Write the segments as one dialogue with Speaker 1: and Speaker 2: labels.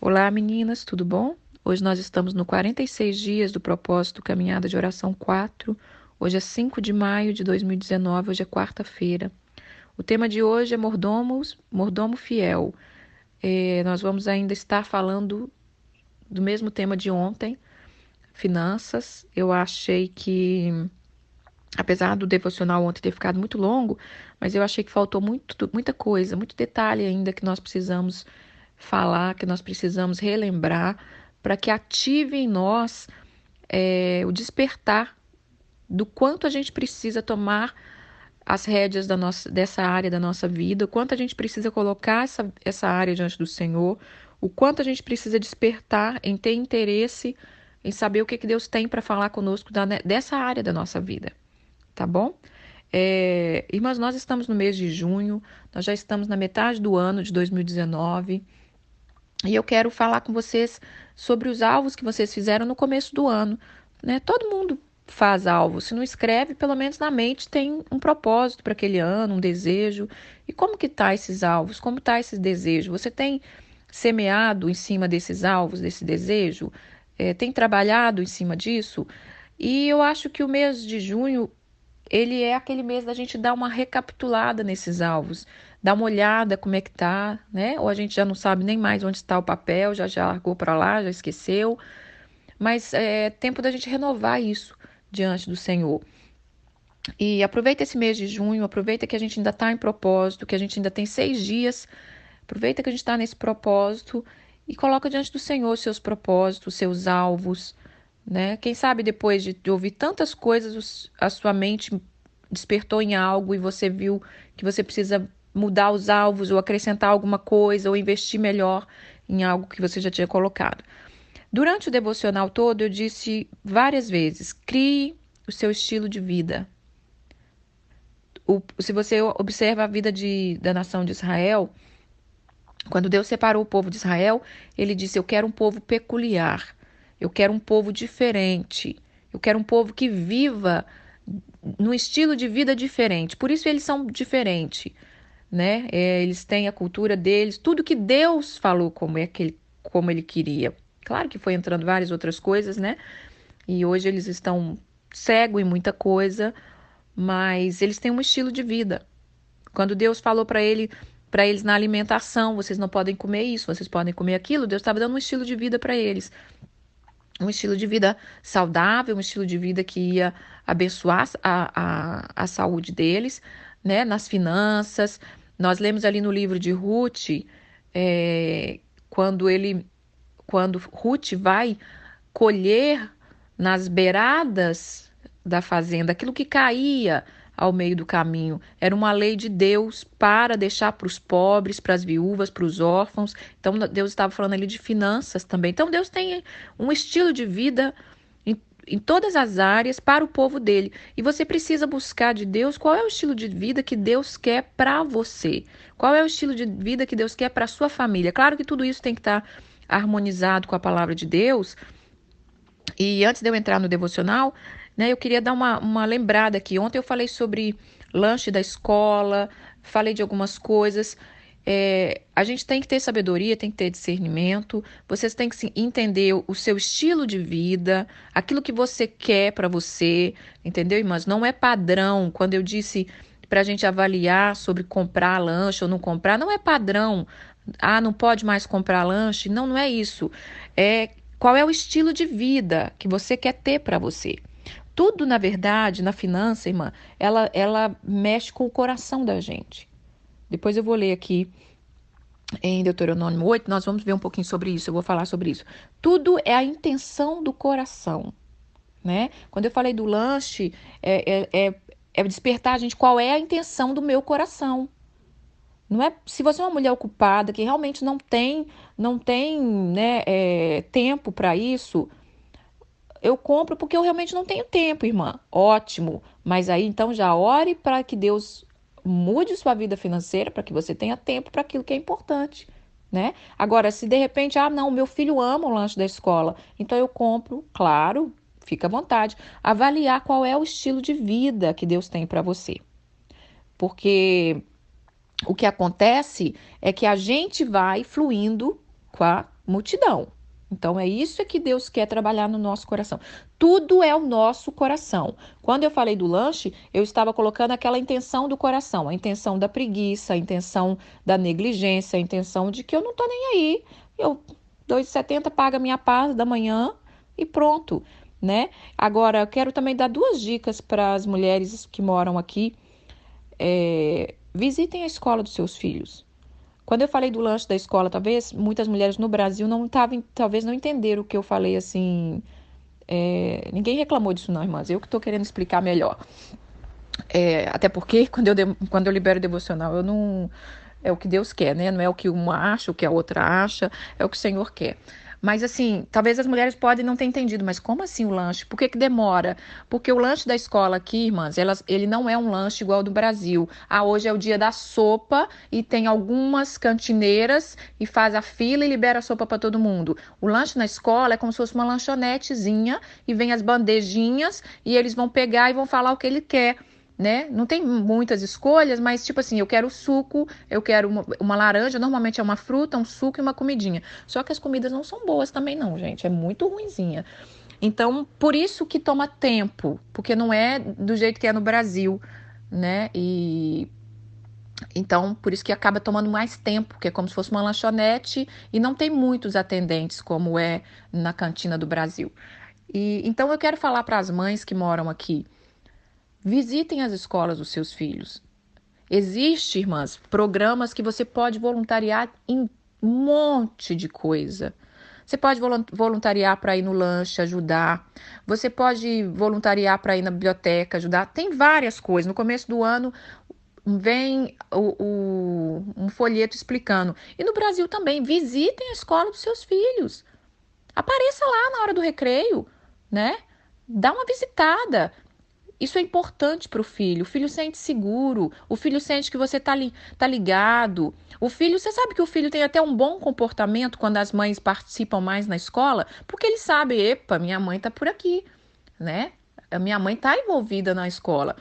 Speaker 1: Olá, meninas, tudo bom? Hoje nós estamos no 46 dias do propósito Caminhada de Oração 4. Hoje é 5 de maio de 2019, hoje é quarta-feira. O tema de hoje é mordomo fiel. Nós vamos ainda estar falando do mesmo tema de ontem, finanças. Eu achei que, apesar do devocional ontem ter ficado muito longo, mas eu achei que faltou muita coisa, muito detalhe ainda que nós precisamos falar, que nós precisamos relembrar, para que ative em nós o despertar do quanto a gente precisa tomar as rédeas dessa área da nossa vida, o quanto a gente precisa colocar essa área diante do Senhor, o quanto a gente precisa despertar em ter interesse em saber o que Deus tem para falar conosco dessa área da nossa vida, tá bom? Irmãs, nós estamos no mês de junho, nós já estamos na metade do ano de 2019. E eu quero falar com vocês sobre os alvos que vocês fizeram no começo do ano, né? Todo mundo faz alvos. Se não escreve, pelo menos na mente tem um propósito para aquele ano, um desejo. E como que tá esses alvos? Como tá esse desejo? Você tem semeado em cima desses alvos, desse desejo? Tem trabalhado em cima disso? E eu acho que o mês de junho ele é aquele mês da gente dar uma recapitulada nesses alvos, dar uma olhada como é que tá, né? Ou a gente já não sabe nem mais onde está o papel, já largou para lá, já esqueceu. Mas é tempo da gente renovar isso diante do Senhor. E aproveita esse mês de junho, aproveita que a gente ainda está em propósito, que a gente ainda tem 6 dias. Aproveita que a gente está nesse propósito e coloca diante do Senhor os seus propósitos, os seus alvos, né? Quem sabe depois de ouvir tantas coisas, a sua mente despertou em algo e você viu que você precisa mudar os alvos ou acrescentar alguma coisa ou investir melhor em algo que você já tinha colocado. Durante o devocional todo, eu disse várias vezes: crie o seu estilo de vida. Se você observa a vida da nação de Israel, quando Deus separou o povo de Israel, ele disse: eu quero um povo peculiar, eu quero um povo diferente, eu quero um povo que viva num estilo de vida diferente. Por isso eles são diferentes, né? Eles têm a cultura deles, tudo que Deus falou como ele queria. Claro que foi entrando várias outras coisas, né? E hoje eles estão cegos em muita coisa, mas eles têm um estilo de vida. Quando Deus falou para eles na alimentação, vocês não podem comer isso, vocês podem comer aquilo, Deus estava dando um estilo de vida para eles. Um estilo de vida saudável, um estilo de vida que ia abençoar a saúde deles, né? Nas finanças. Nós lemos ali no livro de Ruth, é, quando quando Ruth vai colher nas beiradas da fazenda aquilo que caía ao meio do caminho. Era uma lei de Deus para deixar para os pobres, para as viúvas, para os órfãos. Então Deus estava falando ali de finanças também. Então Deus tem um estilo de vida em todas as áreas para o povo dele. E você precisa buscar de Deus qual é o estilo de vida que Deus quer para você. Qual é o estilo de vida que Deus quer para a sua família. Claro que tudo isso tem que estar harmonizado com a palavra de Deus. E antes de eu entrar no devocional, né, eu queria dar uma lembrada aqui. Ontem eu falei sobre lanche da escola, falei de algumas coisas. A gente tem que ter sabedoria, tem que ter discernimento. Vocês têm que entender o seu estilo de vida, aquilo que você quer para você, entendeu, irmãs? Não é padrão. Quando eu disse para a gente avaliar sobre comprar lanche ou não comprar, não é padrão. Ah, não pode mais comprar lanche. Não, não é isso. Qual é o estilo de vida que você quer ter para você? Tudo, na verdade, na finança, irmã, ela mexe com o coração da gente. Depois eu vou ler aqui em Deuteronômio 8, nós vamos ver um pouquinho sobre isso, eu vou falar sobre isso. Tudo é a intenção do coração, né? Quando eu falei do lanche, é despertar a gente qual é a intenção do meu coração. Não é, se você é uma mulher ocupada que realmente não tem, né, tempo para isso, eu compro porque eu realmente não tenho tempo, irmã. Ótimo. Mas aí então já ore para que Deus mude sua vida financeira, para que você tenha tempo para aquilo que é importante, né? Agora, se de repente, não, meu filho ama o lanche da escola, então eu compro, claro, fica à vontade. Avaliar qual é o estilo de vida que Deus tem para você. Porque o que acontece é que a gente vai fluindo com a multidão. Então é isso que Deus quer trabalhar no nosso coração. Tudo é o nosso coração. Quando eu falei do lanche, eu estava colocando aquela intenção do coração, a intenção da preguiça, a intenção da negligência, a intenção de que eu não estou nem aí. Eu 2,70 paga a minha paz da manhã e pronto, né? Agora, eu quero também dar 2 dicas para as mulheres que moram aqui. Visitem a escola dos seus filhos. Quando eu falei do lanche da escola, talvez muitas mulheres no Brasil talvez não entenderam o que eu falei assim. Ninguém reclamou disso não, irmãs. Eu que estou querendo explicar melhor. Até porque quando eu libero devocional, eu não é o que Deus quer, né? Não é o que uma acha, o que a outra acha, é o que o Senhor quer. Mas assim, talvez as mulheres podem não ter entendido, mas como assim o lanche? Por que que demora? Porque o lanche da escola aqui, irmãs, ele não é um lanche igual ao do Brasil. Hoje é o dia da sopa e tem algumas cantineiras e faz a fila e libera a sopa para todo mundo. O lanche na escola é como se fosse uma lanchonetezinha e vem as bandejinhas e eles vão pegar e vão falar o que ele quer. Né? Não tem muitas escolhas, mas tipo assim, eu quero suco, eu quero uma laranja, normalmente é uma fruta, um suco e uma comidinha. Só que as comidas não são boas também não, gente, é muito ruinzinha. Então, por isso que toma tempo, porque não é do jeito que é no Brasil, né? E então, por isso que acaba tomando mais tempo, que é como se fosse uma lanchonete e não tem muitos atendentes como é na cantina do Brasil. E então eu quero falar para as mães que moram aqui. Visitem as escolas dos seus filhos. Existem, irmãs, programas que você pode voluntariar em um monte de coisa. Você pode voluntariar para ir no lanche, ajudar. Você pode voluntariar para ir na biblioteca, ajudar. Tem várias coisas. No começo do ano vem um folheto explicando. E no Brasil também, visitem a escola dos seus filhos. Apareça lá na hora do recreio, né? Dá uma visitada. Isso é importante para o filho. O filho sente seguro. O filho sente que você tá ligado. O filho, você sabe que o filho tem até um bom comportamento quando as mães participam mais na escola, porque ele sabe, epa, minha mãe tá por aqui, né? A minha mãe tá envolvida na escola.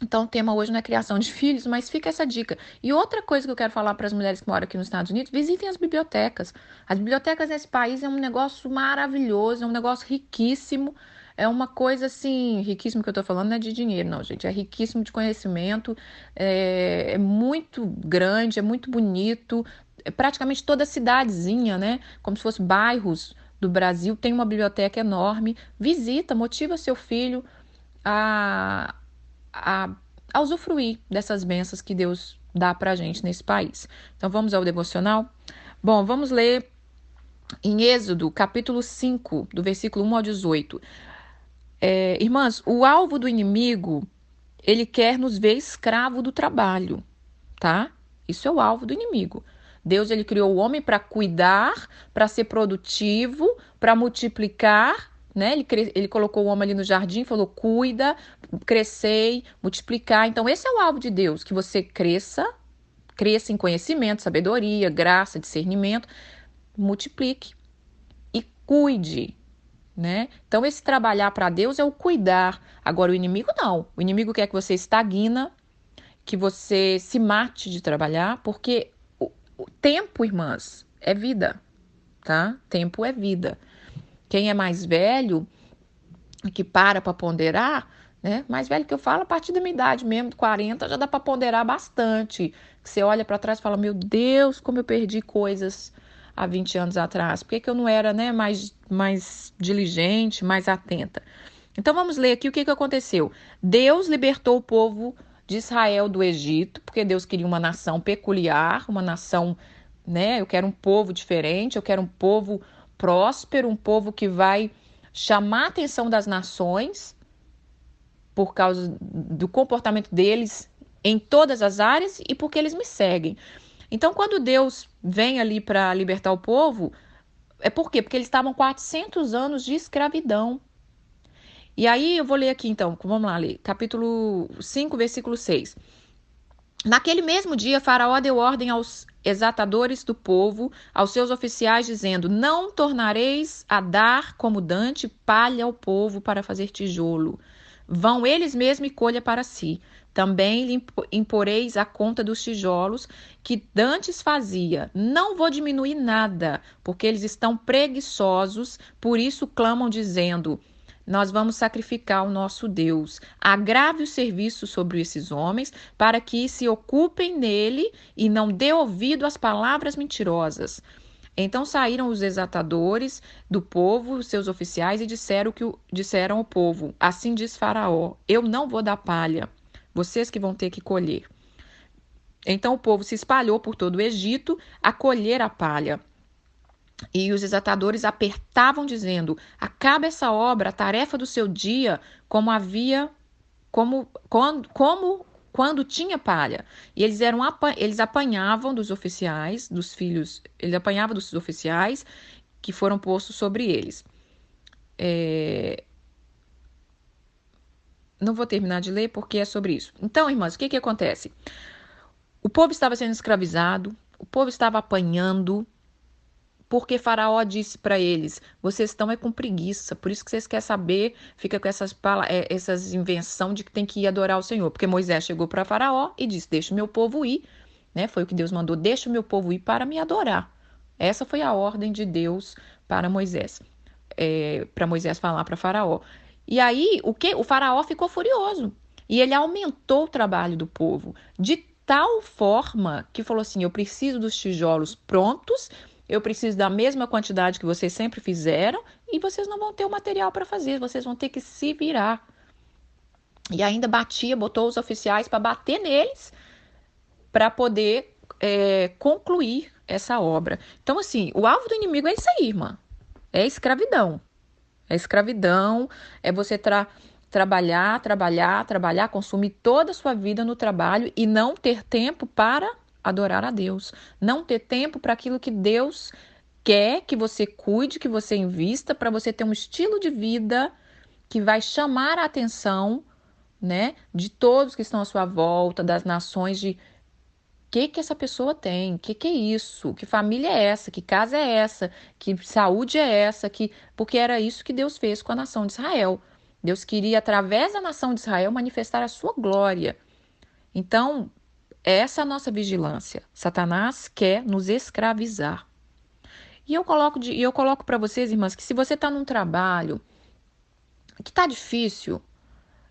Speaker 1: Então, o tema hoje não é criação de filhos, mas fica essa dica. E outra coisa que eu quero falar para as mulheres que moram aqui nos Estados Unidos, visitem as bibliotecas. As bibliotecas nesse país é um negócio maravilhoso, é um negócio riquíssimo. É uma coisa assim, riquíssimo que eu tô falando não é de dinheiro, não, gente. É riquíssimo de conhecimento, é muito grande, é muito bonito. É praticamente toda cidadezinha, né? Como se fosse bairros do Brasil, tem uma biblioteca enorme. Visita, motiva seu filho a, a, a usufruir dessas bênçãos que Deus dá pra gente nesse país. Então vamos ao devocional? Bom, vamos ler em Êxodo, capítulo 5, do versículo 1 ao 18. Irmãs, o alvo do inimigo, ele quer nos ver escravo do trabalho, tá? Isso é o alvo do inimigo. Deus, ele criou o homem para cuidar, para ser produtivo, para multiplicar, né? Ele colocou o homem ali no jardim e falou, cuida, crescei, multiplicar. Então, esse é o alvo de Deus, que você cresça em conhecimento, sabedoria, graça, discernimento, multiplique e cuide, né? Então, esse trabalhar para Deus é o cuidar. Agora, o inimigo não. O inimigo quer que você estagne, que você se mate de trabalhar, porque o tempo, irmãs, é vida, tá? Tempo é vida. Quem é mais velho, que para ponderar, né? Mais velho que eu falo, a partir da minha idade mesmo, 40, já dá para ponderar bastante. Que você olha para trás e fala, meu Deus, como eu perdi coisas há 20 anos atrás. Por que eu não era, né, mais diligente, mais atenta? Então vamos ler aqui o que aconteceu. Deus libertou o povo de Israel do Egito, porque Deus queria uma nação peculiar, uma nação, né? Eu quero um povo diferente, eu quero um povo próspero, um povo que vai chamar a atenção das nações por causa do comportamento deles em todas as áreas e porque eles me seguem. Então, quando Deus vem ali para libertar o povo, é por quê? Porque eles estavam 400 anos de escravidão. E aí eu vou ler aqui então, vamos lá ler, capítulo 5, versículo 6. Naquele mesmo dia, Faraó deu ordem aos exatadores do povo, aos seus oficiais, dizendo, não tornareis a dar como Dante palha ao povo para fazer tijolo. Vão eles mesmos e colha para si. Também lhe imporeis a conta dos tijolos que dantes fazia. Não vou diminuir nada, porque eles estão preguiçosos, por isso clamam dizendo: nós vamos sacrificar o nosso Deus. Agrave o serviço sobre esses homens, para que se ocupem nele e não dê ouvido às palavras mentirosas. Então saíram os exatadores do povo, os seus oficiais, e disseram ao povo: assim diz Faraó: eu não vou dar palha, vocês que vão ter que colher. Então o povo se espalhou por todo o Egito a colher a palha. E os exatadores apertavam, dizendo: acaba essa obra, a tarefa do seu dia, quando tinha palha. E eles apanhavam dos oficiais, dos filhos, ele apanhava dos oficiais que foram postos sobre eles. Não vou terminar de ler porque é sobre isso. Então, irmãs, o que acontece? O povo estava sendo escravizado, o povo estava apanhando, porque Faraó disse para eles: vocês estão com preguiça, por isso que vocês querem saber, fica com essas invenções de que tem que ir adorar o Senhor. Porque Moisés chegou para Faraó e disse: deixa o meu povo ir, né? Foi o que Deus mandou: deixa o meu povo ir para me adorar. Essa foi a ordem de Deus para Moisés, para Moisés falar para Faraó. E aí, o Faraó ficou furioso e ele aumentou o trabalho do povo de tal forma que falou assim: eu preciso dos tijolos prontos, eu preciso da mesma quantidade que vocês sempre fizeram e vocês não vão ter o material para fazer, vocês vão ter que se virar. E ainda botou os oficiais para bater neles para poder concluir essa obra. Então, assim, o alvo do inimigo é isso aí, irmã. É escravidão. É escravidão, é você trabalhar, consumir toda a sua vida no trabalho e não ter tempo para adorar a Deus. Não ter tempo para aquilo que Deus quer que você cuide, que você invista, para você ter um estilo de vida que vai chamar a atenção, né, de todos que estão à sua volta, das nações, de que essa pessoa tem, que é isso, que família é essa, que casa é essa, que saúde é essa, porque era isso que Deus fez com a nação de Israel. Deus queria, através da nação de Israel, manifestar a sua glória. Então, essa é a nossa vigilância. Satanás quer nos escravizar. E eu coloco para vocês, irmãs, que se você está num trabalho que está difícil,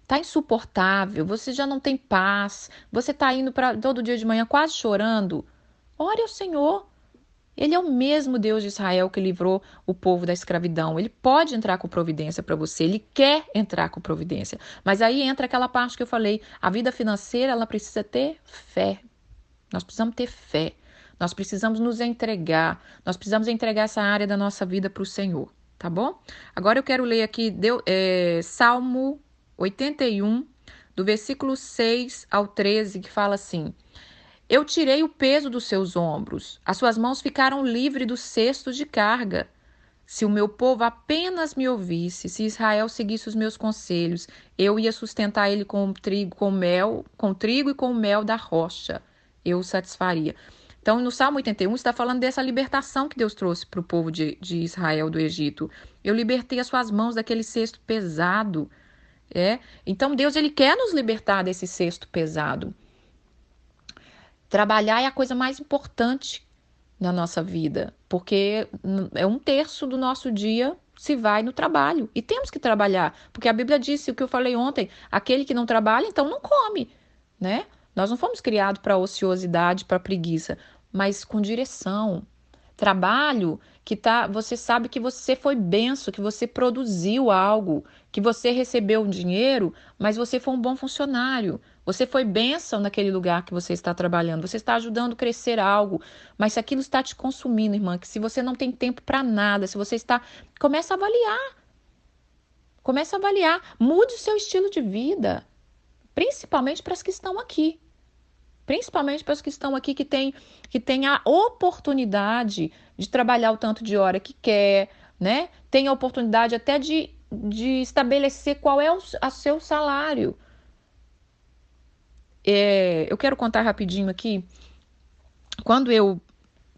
Speaker 1: tá insuportável, você já não tem paz, você tá indo para todo dia de manhã quase chorando, ore ao Senhor. Ele é o mesmo Deus de Israel que livrou o povo da escravidão. Ele pode entrar com providência para você, ele quer entrar com providência. Mas aí entra aquela parte que eu falei, a vida financeira, ela precisa ter fé. Nós precisamos ter fé. Nós precisamos nos entregar. Nós precisamos entregar essa área da nossa vida para o Senhor, tá bom? Agora eu quero ler aqui Salmo 81, do versículo 6 ao 13, que fala assim: eu tirei o peso dos seus ombros, as suas mãos ficaram livres do cesto de carga. Se o meu povo apenas me ouvisse, se Israel seguisse os meus conselhos, eu ia sustentar ele com trigo, com trigo e com o mel da rocha. Eu o satisfaria. Então, no Salmo 81, está falando dessa libertação que Deus trouxe para o povo de Israel do Egito. Eu libertei as suas mãos daquele cesto pesado. Então Deus, ele quer nos libertar desse cesto pesado. Trabalhar é a coisa mais importante na nossa vida, porque é 1/3 do nosso dia se vai no trabalho. E temos que trabalhar, porque a Bíblia disse o que eu falei ontem: aquele que não trabalha, então não come, né? Nós não fomos criados para ociosidade, para preguiça, mas com direção. Trabalho que você sabe que você foi benção, que você produziu algo, que você recebeu um dinheiro, mas você foi um bom funcionário. Você foi bênção naquele lugar que você está trabalhando. Você está ajudando a crescer algo, mas se aquilo está te consumindo, irmã, que se você não tem tempo para nada, se você está, começa a avaliar. Começa a avaliar, mude o seu estilo de vida, principalmente para as que estão aqui. Principalmente para os que estão aqui que tem a oportunidade de trabalhar o tanto de hora que quer, né? Tem a oportunidade até de estabelecer qual é o seu salário. Eu quero contar rapidinho aqui. Quando eu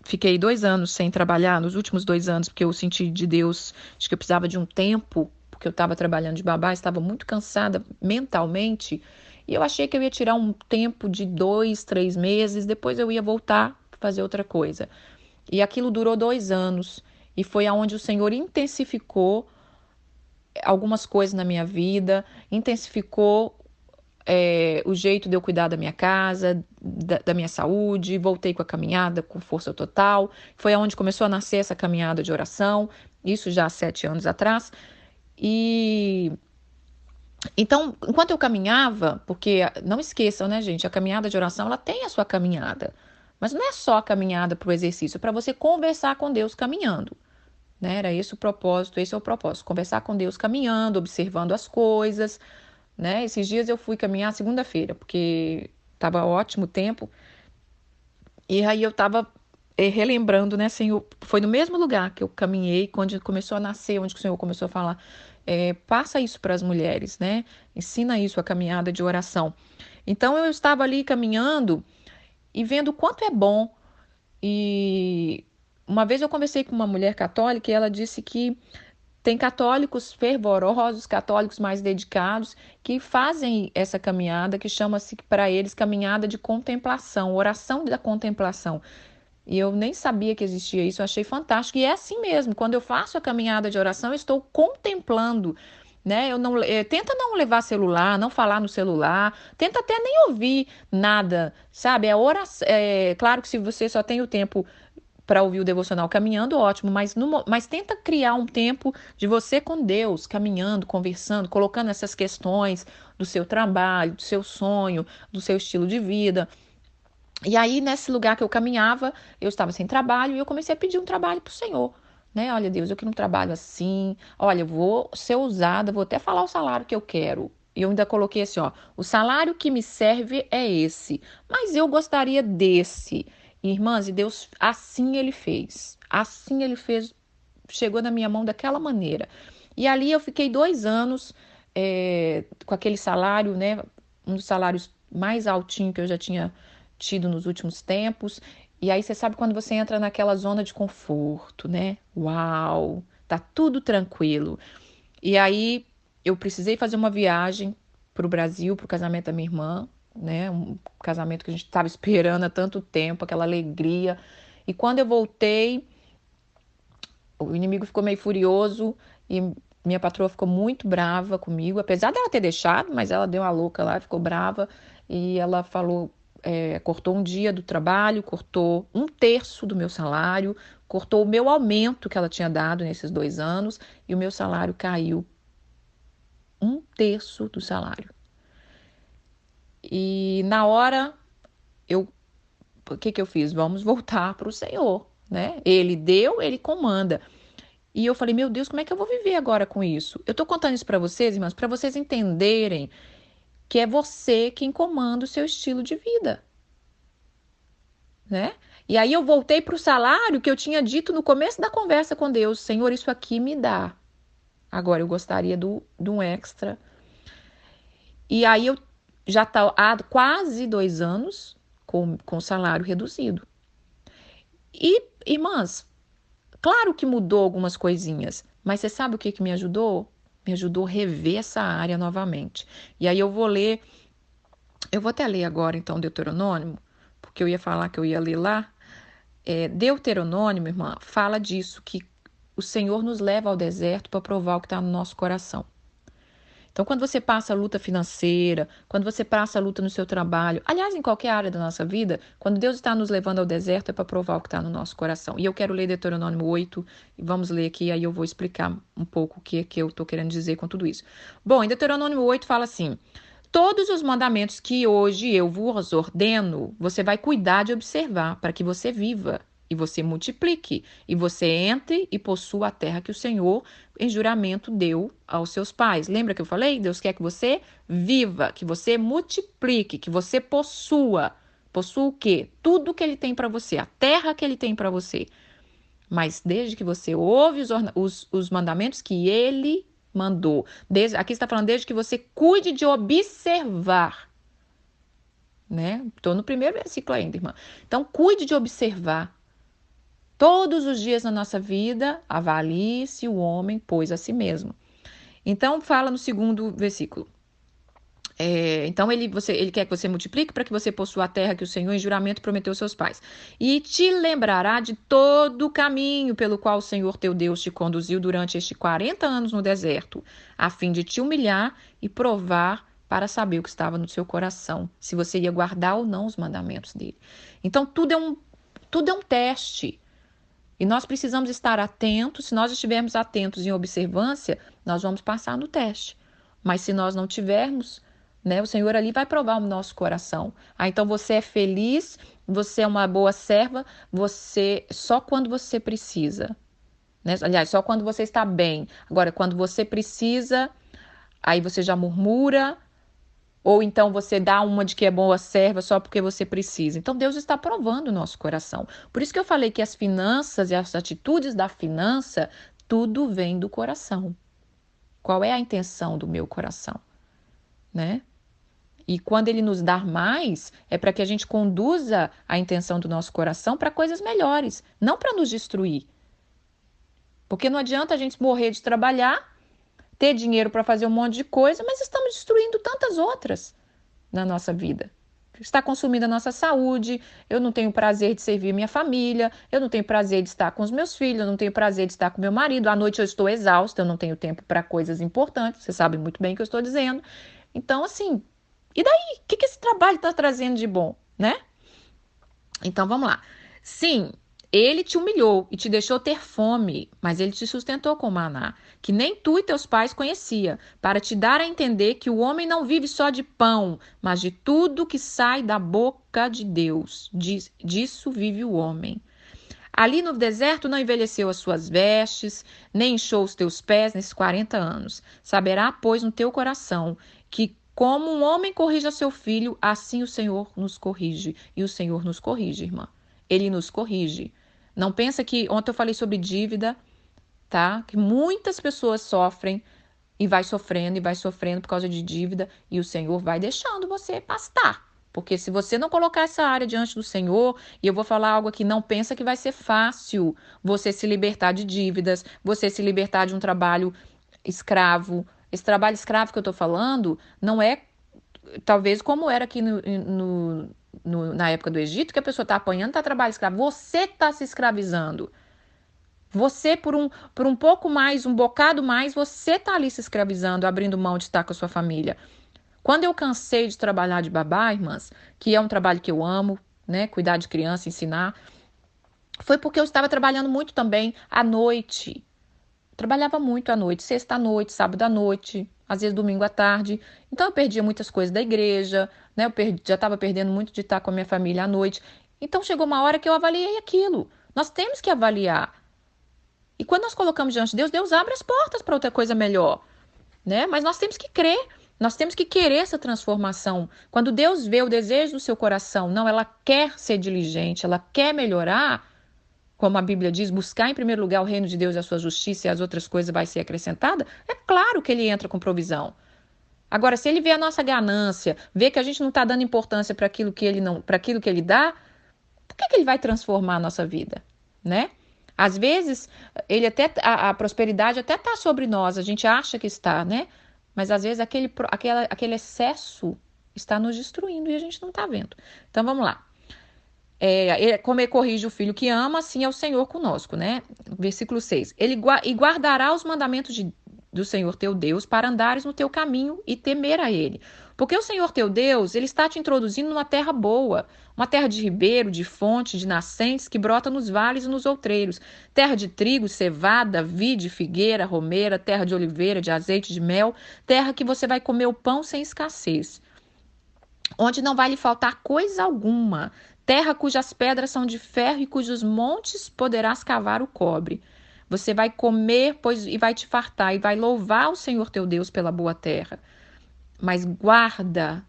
Speaker 1: fiquei 2 anos sem trabalhar, nos últimos 2 anos, porque eu senti de Deus, acho que eu precisava de um tempo, porque eu estava trabalhando de babá, estava muito cansada mentalmente. E eu achei que eu ia tirar um tempo de 2, 3 meses, depois eu ia voltar a fazer outra coisa. E aquilo durou 2 anos. E foi aonde o Senhor intensificou algumas coisas na minha vida, intensificou o jeito de eu cuidar da minha casa, da minha saúde, voltei com a caminhada com força total. Foi aonde começou a nascer essa caminhada de oração, isso já há 7 anos atrás. E então, enquanto eu caminhava, porque não esqueçam, né, gente, a caminhada de oração, ela tem a sua caminhada. Mas não é só a caminhada para o exercício, é para você conversar com Deus caminhando. Né? Era esse o propósito, esse é o propósito. Conversar com Deus caminhando, observando as coisas, né? Esses dias eu fui caminhar segunda-feira, porque estava ótimo tempo, e aí eu estava relembrando, né, Senhor, foi no mesmo lugar que eu caminhei, quando começou a nascer, onde o Senhor começou a falar, passa isso para as mulheres, né? Ensina isso, a caminhada de oração. Então eu estava ali caminhando e vendo o quanto é bom. E uma vez eu conversei com uma mulher católica e ela disse que tem católicos fervorosos, católicos mais dedicados, que fazem essa caminhada, que chama-se para eles caminhada de contemplação, oração da contemplação. E eu nem sabia que existia isso, eu achei fantástico. E é assim mesmo, quando eu faço a caminhada de oração, eu estou contemplando, né? Eu não, tenta não levar celular, não falar no celular, tenta até nem ouvir nada, sabe? Claro que se você só tem o tempo para ouvir o devocional caminhando, ótimo, mas tenta criar um tempo de você com Deus, caminhando, conversando, colocando essas questões do seu trabalho, do seu sonho, do seu estilo de vida. E aí, nesse lugar que eu caminhava, eu estava sem trabalho e eu comecei a pedir um trabalho para o Senhor. Né? Olha, Deus, eu quero um trabalho assim. Olha, eu vou ser ousada, vou até falar o salário que eu quero. E eu ainda coloquei assim, ó, o salário que me serve é esse, mas eu gostaria desse. Irmãs, e Deus, assim ele fez. Assim ele fez, chegou na minha mão daquela maneira. E ali eu fiquei 2 anos com aquele salário, né? Um dos salários mais altinhos que eu já tinha tido nos últimos tempos. E aí você sabe quando você entra naquela zona de conforto, né? Uau, tá tudo tranquilo. E aí eu precisei fazer uma viagem para o Brasil, para o casamento da minha irmã, né? Um casamento que a gente estava esperando há tanto tempo, aquela alegria. E quando eu voltei, o inimigo ficou meio furioso e minha patroa ficou muito brava comigo, apesar dela ter deixado, mas ela deu uma louca lá, ficou brava e ela falou, cortou um dia do trabalho, cortou 1/3 do meu salário, cortou o meu aumento que ela tinha dado nesses 2 anos e o meu salário caiu 1/3 do salário. E na hora, o que eu fiz? Vamos voltar para o Senhor, né? Ele deu, ele comanda. E eu falei, meu Deus, como é que eu vou viver agora com isso? Eu tô contando isso para vocês, irmãos, para vocês entenderem que é você quem comanda o seu estilo de vida, né? E aí eu voltei para o salário que eu tinha dito no começo da conversa com Deus, Senhor, isso aqui me dá. Agora eu gostaria de um extra. E aí eu já tá há quase 2 anos com salário reduzido. E, irmãs, claro que mudou algumas coisinhas, mas você sabe o que me ajudou? Me ajudou a rever essa área novamente. E aí eu vou até ler agora então Deuteronômio, porque eu ia falar que eu ia ler lá. Deuteronômio, irmã, fala disso, que o Senhor nos leva ao deserto para provar o que está no nosso coração. Então, quando você passa a luta financeira, quando você passa a luta no seu trabalho, aliás, em qualquer área da nossa vida, quando Deus está nos levando ao deserto, é para provar o que está no nosso coração. E eu quero ler Deuteronômio 8, e vamos ler aqui, aí eu vou explicar um pouco o que eu estou querendo dizer com tudo isso. Bom, em Deuteronômio 8 fala assim: todos os mandamentos que hoje eu vos ordeno, você vai cuidar de observar, para que você viva e você multiplique, e você entre e possua a terra que o Senhor, em juramento, deu aos seus pais. Lembra que eu falei? Deus quer que você viva, que você multiplique, que você possua. Possua o quê? Tudo que ele tem para você, a terra que ele tem para você. Mas desde que você ouve os mandamentos que ele mandou. Aqui está falando desde que você cuide de observar. Né? Estou no primeiro versículo ainda, irmã. Então, cuide de observar. Todos os dias na nossa vida, avalie se o homem pôs a si mesmo. Então, fala no segundo versículo. Então ele quer que você multiplique para que você possua a terra que o Senhor em juramento prometeu aos seus pais. E te lembrará de todo o caminho pelo qual o Senhor teu Deus te conduziu durante estes 40 anos no deserto, a fim de te humilhar e provar para saber o que estava no seu coração, se você ia guardar ou não os mandamentos dele. Então tudo é um teste. E nós precisamos estar atentos. Se nós estivermos atentos em observância, nós vamos passar no teste. Mas se nós não tivermos, né, o Senhor ali vai provar o nosso coração. Então você é feliz, você é uma boa serva, você só quando você precisa, né? Aliás, só quando você está bem. Agora, quando você precisa, aí você já murmura, ou então você dá uma de que é boa serva só porque você precisa. Então Deus está provando o nosso coração. Por isso que eu falei que as finanças e as atitudes da finança, tudo vem do coração. Qual é a intenção do meu coração, né? E quando ele nos dá mais, é para que a gente conduza a intenção do nosso coração para coisas melhores, não para nos destruir. Porque não adianta a gente morrer de trabalhar, ter dinheiro para fazer um monte de coisa, mas estamos destruindo tantas outras na nossa vida. Está consumindo a nossa saúde, eu não tenho prazer de servir minha família, eu não tenho prazer de estar com os meus filhos, eu não tenho prazer de estar com meu marido, à noite eu estou exausta, eu não tenho tempo para coisas importantes, você sabe muito bem o que eu estou dizendo. Então, assim, e daí? O que esse trabalho está trazendo de bom, né? Então, vamos lá. Sim, ele te humilhou e te deixou ter fome, mas ele te sustentou com maná, que nem tu e teus pais conhecia, para te dar a entender que o homem não vive só de pão, mas de tudo que sai da boca de Deus. Disso vive o homem. Ali no deserto não envelheceu as suas vestes, nem inchou os teus pés nesses 40 anos. Saberá, pois, no teu coração que como um homem corrige a seu filho, assim o Senhor nos corrige. E o Senhor nos corrige, irmã. Ele nos corrige. Não pensa que ontem eu falei sobre dívida, tá? Que muitas pessoas sofrem e vai sofrendo por causa de dívida e o Senhor vai deixando você pastar. Porque se você não colocar essa área diante do Senhor, e eu vou falar algo aqui, não pensa que vai ser fácil você se libertar de dívidas, você se libertar de um trabalho escravo. Esse trabalho escravo que eu estou falando não é talvez como era aqui na época do Egito, que a pessoa está apanhando, está trabalho escravo. Você está se escravizando. Você, por um pouco mais, um bocado mais, você está ali se escravizando, abrindo mão de estar com a sua família. Quando eu cansei de trabalhar de babá, irmãs, que é um trabalho que eu amo, né? Cuidar de criança, ensinar, foi porque eu estava trabalhando muito também à noite. Trabalhava muito à noite, sexta à noite, sábado à noite, às vezes domingo à tarde. Então eu perdia muitas coisas da igreja, né? Já estava perdendo muito de estar com a minha família à noite. Então chegou uma hora que eu avaliei aquilo. Nós temos que avaliar. E quando nós colocamos diante de Deus, Deus abre as portas para outra coisa melhor, né? Mas nós temos que crer, nós temos que querer essa transformação. Quando Deus vê o desejo do seu coração, não, ela quer ser diligente, ela quer melhorar, como a Bíblia diz, buscar em primeiro lugar o reino de Deus e a sua justiça e as outras coisas vai ser acrescentada, é claro que ele entra com provisão. Agora, se ele vê a nossa ganância, vê que a gente não está dando importância para aquilo que ele não, para aquilo que ele dá, por que ele vai transformar a nossa vida, né? Às vezes, a prosperidade até está sobre nós, a gente acha que está, né? Mas às vezes aquele excesso está nos destruindo e a gente não está vendo. Então vamos lá. Como ele corrige o filho que ama, assim é o Senhor conosco, né? Versículo 6. E guardará os mandamentos do Senhor teu Deus para andares no teu caminho e temer a ele. Porque o Senhor teu Deus, ele está te introduzindo numa terra boa, uma terra de ribeiro, de fonte, de nascentes que brota nos vales e nos outreiros, terra de trigo, cevada, vide, figueira, romeira, terra de oliveira, de azeite, de mel, terra que você vai comer o pão sem escassez, onde não vai lhe faltar coisa alguma, terra cujas pedras são de ferro e cujos montes poderás cavar o cobre. Você vai comer, pois, e vai te fartar, e vai louvar o Senhor teu Deus pela boa terra. Mas guarda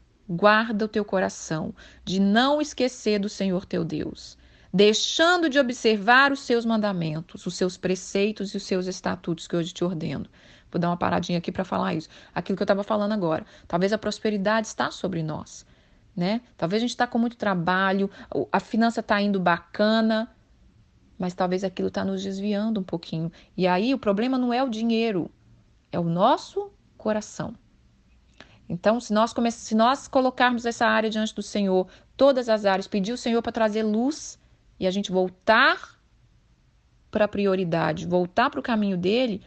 Speaker 1: o teu coração, de não esquecer do Senhor teu Deus, deixando de observar os seus mandamentos, os seus preceitos e os seus estatutos que hoje te ordeno. Vou dar uma paradinha aqui para falar isso. Aquilo que eu estava falando agora. Talvez a prosperidade está sobre nós, né? Talvez a gente está com muito trabalho, a finança está indo bacana, mas talvez aquilo está nos desviando um pouquinho. E aí o problema não é o dinheiro, é o nosso coração. Então, se nós colocarmos essa área diante do Senhor, todas as áreas, pedir o Senhor para trazer luz e a gente voltar para a prioridade, voltar para o caminho dele,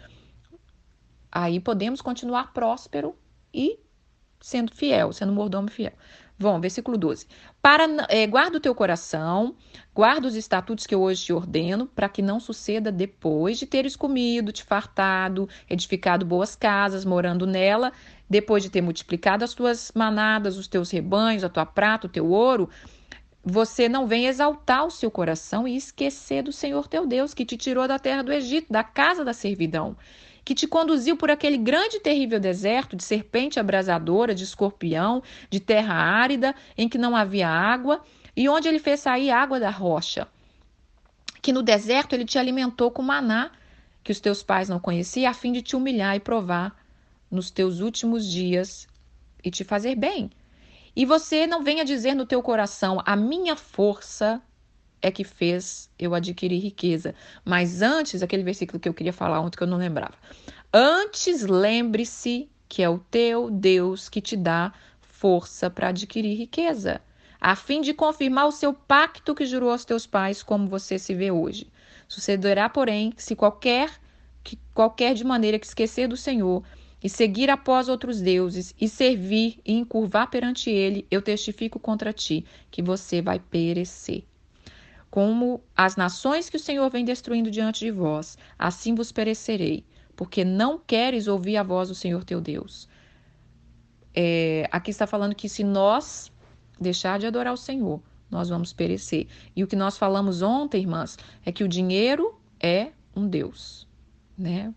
Speaker 1: aí podemos continuar próspero e sendo fiel, sendo mordomo fiel. Bom, versículo 12. Guarda o teu coração, guarda os estatutos que eu hoje te ordeno, para que não suceda depois de teres comido, te fartado, edificado boas casas, morando nela, depois de ter multiplicado as tuas manadas, os teus rebanhos, a tua prata, o teu ouro, você não venha exaltar o seu coração e esquecer do Senhor teu Deus, que te tirou da terra do Egito, da casa da servidão, que te conduziu por aquele grande e terrível deserto de serpente abrasadora, de escorpião, de terra árida, em que não havia água, e onde ele fez sair água da rocha. Que no deserto ele te alimentou com maná, que os teus pais não conheciam, a fim de te humilhar e provar nos teus últimos dias e te fazer bem. E você não venha dizer no teu coração, a minha força é que fez eu adquirir riqueza. Mas antes, aquele versículo que eu queria falar ontem que eu não lembrava. Antes, lembre-se que é o teu Deus que te dá força para adquirir riqueza, a fim de confirmar o seu pacto que jurou aos teus pais, como você se vê hoje. Sucederá, porém, se qualquer de maneira que esquecer do Senhor e seguir após outros deuses, e servir e encurvar perante ele, eu testifico contra ti que você vai perecer. Como as nações que o Senhor vem destruindo diante de vós, assim vos perecerei, porque não queres ouvir a voz do Senhor teu Deus. Aqui está falando que se nós deixar de adorar o Senhor, nós vamos perecer. E o que nós falamos ontem, irmãs, é que o dinheiro é um Deus, né?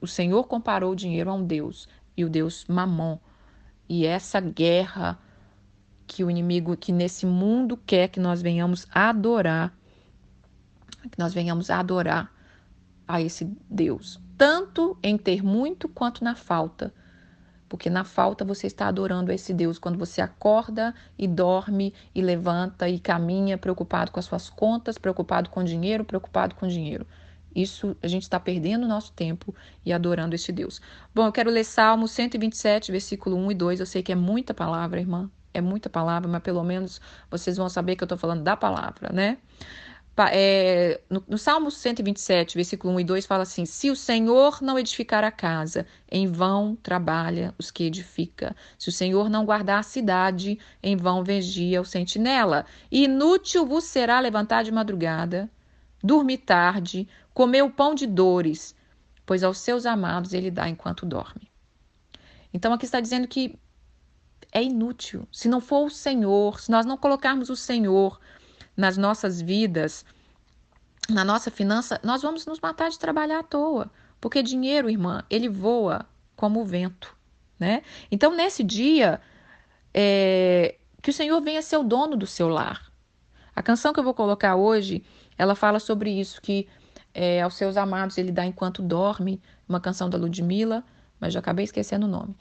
Speaker 1: O Senhor comparou o dinheiro a um Deus, e o Deus Mamon. E essa guerra que o inimigo, que nesse mundo quer que nós venhamos adorar a esse Deus, tanto em ter muito quanto na falta. Porque na falta você está adorando a esse Deus quando você acorda e dorme e levanta e caminha preocupado com as suas contas, preocupado com dinheiro, preocupado com dinheiro. Isso, a gente está perdendo o nosso tempo e adorando este Deus. Bom, eu quero ler Salmo 127, versículo 1 e 2. Eu sei que é muita palavra, irmã. É muita palavra, mas pelo menos vocês vão saber que eu estou falando da palavra, né? No Salmo 127, versículo 1 e 2, fala assim: se o Senhor não edificar a casa, em vão trabalha os que edifica. Se o Senhor não guardar a cidade, em vão vigia o sentinela. Inútil vos será levantar de madrugada, dormir tarde, comer o pão de dores, pois aos seus amados ele dá enquanto dorme. Então aqui está dizendo que é inútil. Se não for o Senhor, se nós não colocarmos o Senhor nas nossas vidas, na nossa finança, nós vamos nos matar de trabalhar à toa. Porque dinheiro, irmã, ele voa como o vento, né? Então, nesse dia, que o Senhor venha ser o dono do seu lar. A canção que eu vou colocar hoje, ela fala sobre isso, que aos seus amados ele dá enquanto dorme, uma canção da Ludmilla, mas já acabei esquecendo o nome.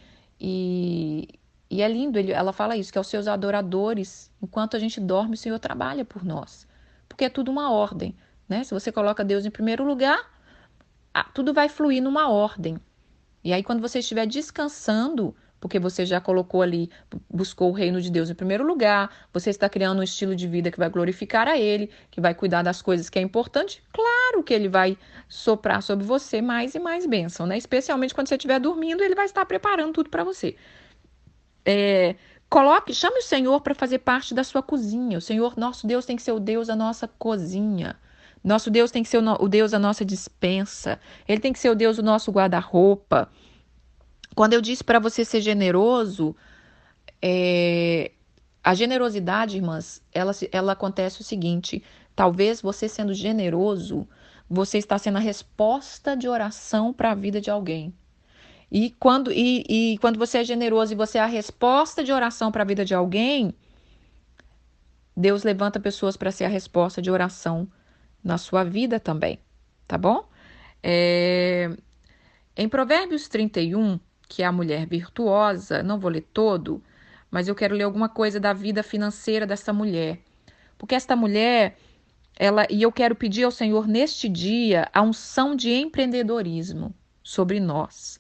Speaker 1: E é lindo, ela fala isso, que aos seus adoradores, enquanto a gente dorme, o Senhor trabalha por nós. Porque é tudo uma ordem, né? Se você coloca Deus em primeiro lugar, tudo vai fluir numa ordem. E aí, quando você estiver descansando, porque você já colocou ali, buscou o reino de Deus em primeiro lugar, você está criando um estilo de vida que vai glorificar a Ele, que vai cuidar das coisas que é importante, claro que Ele vai soprar sobre você mais e mais bênção, né? Especialmente quando você estiver dormindo, Ele vai estar preparando tudo para você. Chame o Senhor para fazer parte da sua cozinha. O Senhor, nosso Deus, tem que ser o Deus da nossa cozinha. Nosso Deus tem que ser o Deus da nossa despensa. Ele tem que ser o Deus do nosso guarda-roupa. Quando eu disse para você ser generoso, a generosidade, irmãs, ela acontece o seguinte: talvez você sendo generoso, você está sendo a resposta de oração para a vida de alguém. E quando você é generoso e você é a resposta de oração para a vida de alguém, Deus levanta pessoas para ser a resposta de oração na sua vida também, tá bom? Em Provérbios 31, que é a mulher virtuosa, não vou ler todo, mas eu quero ler alguma coisa da vida financeira dessa mulher. Porque esta mulher, e eu quero pedir ao Senhor neste dia a unção de empreendedorismo sobre nós.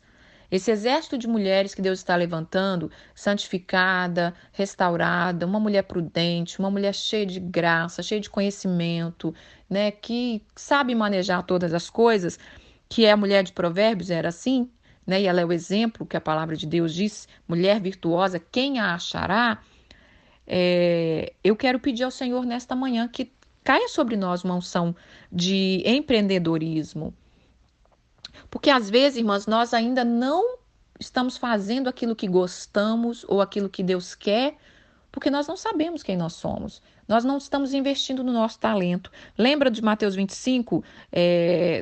Speaker 1: Esse exército de mulheres que Deus está levantando, santificada, restaurada, uma mulher prudente, uma mulher cheia de graça, cheia de conhecimento, né, que sabe manejar todas as coisas, que é a mulher de Provérbios, era assim, né, e ela é o exemplo que a palavra de Deus diz, mulher virtuosa, quem a achará? Eu quero pedir ao Senhor nesta manhã que caia sobre nós uma unção de empreendedorismo, porque às vezes, irmãs, nós ainda não estamos fazendo aquilo que gostamos ou aquilo que Deus quer, porque nós não sabemos quem nós somos. Nós não estamos investindo no nosso talento. Lembra de Mateus 25,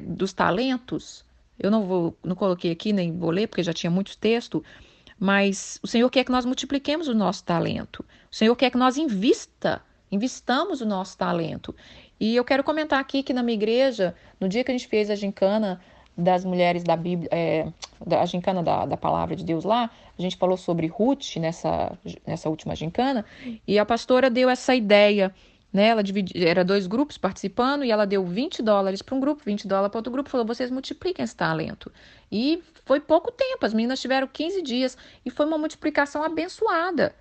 Speaker 1: dos talentos? Eu não coloquei aqui, nem vou ler, porque já tinha muito texto, mas o Senhor quer que nós multipliquemos o nosso talento. O Senhor quer que nós investamos o nosso talento. E eu quero comentar aqui que na minha igreja, no dia que a gente fez a gincana das mulheres da Bíblia, a gincana da palavra de Deus lá, a gente falou sobre Ruth nessa última gincana, e a pastora deu essa ideia, né? Ela era 2 grupos participando e ela deu $20 para um grupo, $20 para outro grupo, falou: vocês multipliquem esse talento. E foi pouco tempo, as meninas tiveram 15 dias e foi uma multiplicação abençoada,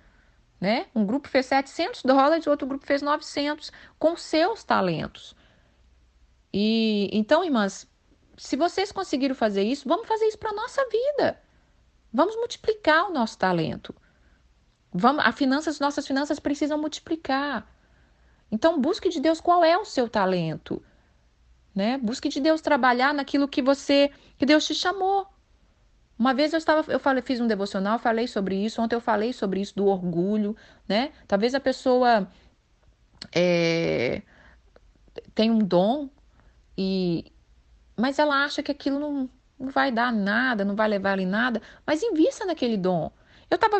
Speaker 1: né? Um grupo fez $700, outro grupo fez 900 com seus talentos. E então, irmãs, se vocês conseguiram fazer isso, vamos fazer isso para a nossa vida. Vamos multiplicar o nosso talento. Nossas finanças precisam multiplicar. Então, busque de Deus qual é o seu talento, né? Busque de Deus trabalhar naquilo que Deus te chamou. Uma vez fiz um devocional, falei sobre isso. Ontem eu falei sobre isso do orgulho, né? Talvez a pessoa tenha um dom mas ela acha que aquilo não vai dar nada, não vai levar ela em nada. Mas invista naquele dom.